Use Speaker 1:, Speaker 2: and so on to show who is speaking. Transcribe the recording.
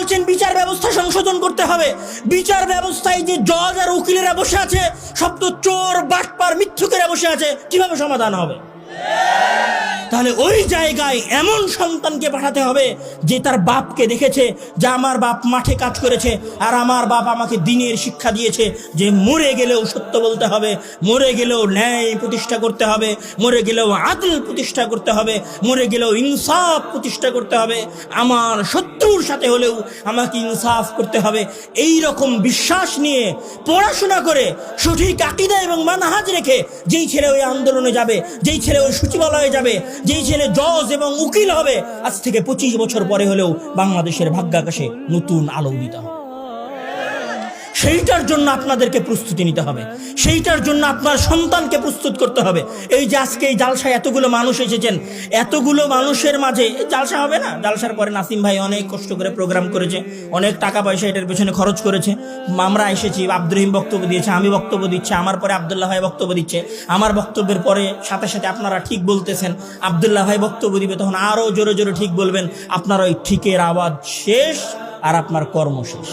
Speaker 1: বলছেন বিচার ব্যবস্থা সংশোধন করতে হবে। বিচার ব্যবস্থায় যে জজ আর উকিলেরা বসে আছে, সব তো চোর, বাটপার, মিথ্যুকেরা বসে আছে, কিভাবে সমাধান হবে? তাহলে ওই জায়গায় এমন সন্তানকে পাঠাতে হবে যে তার বাপকে দেখেছে যে আমার বাপ মাঠে কাজ করেছে, আর আমার বাপ আমাকে দ্বীনের শিক্ষা দিয়েছে যে মরে গেলেও সত্য বলতে হবে, মরে গেলেও ন্যায় প্রতিষ্ঠা করতে হবে, মরে গেলেও আদল প্রতিষ্ঠা করতে হবে, মরে গেলেও ইনসাফ প্রতিষ্ঠা করতে হবে, আমার শত্রুর সাথে হলেও আমাকে ইনসাফ করতে হবে। এই রকম বিশ্বাস নিয়ে পড়াশোনা করে সঠিক আকীদা এবং মানহাজ রেখে যেই ছেলে ওই আন্দোলনে যাবে, যেই ছেলে ওই সচিবালয়ে যাবে, যেই ছেলে জজ এবং উকিল হবে, আজ থেকে 25 বছর পরে হলেও বাংলাদেশের ভাগ্যাকাশে নতুন আলো উদিত হবে। সেইটার জন্য আপনাদেরকে প্রস্তুতি নিতে হবে, সেইটার জন্য আপনার সন্তানকে প্রস্তুত করতে হবে। এই যে আজকে এই জালসায় এতগুলো মানুষ এসেছেন, এতগুলো মানুষের মাঝে জালসা হবে না? জালসার পরে নাসিম ভাই অনেক কষ্ট করে প্রোগ্রাম করেছে, অনেক টাকা পয়সা এটার পেছনে খরচ করেছে। আমরা এসেছি, আব্দুর রহিম বক্তব্য দিয়েছে, আমি বক্তব্য দিচ্ছি, আমার পরে আব্দুল্লাহ ভাই বক্তব্য দিচ্ছে, আমার বক্তব্যের পরে সাথে সাথে আপনারা ঠিক বলতেছেন, আব্দুল্লাহ ভাই বক্তব্য দিবে, তখন আরো জোরে জোরে ঠিক বলবেন। আপনার ওই ঠিকের আওয়াজ শেষ আর আপনার কর্ম শেষ।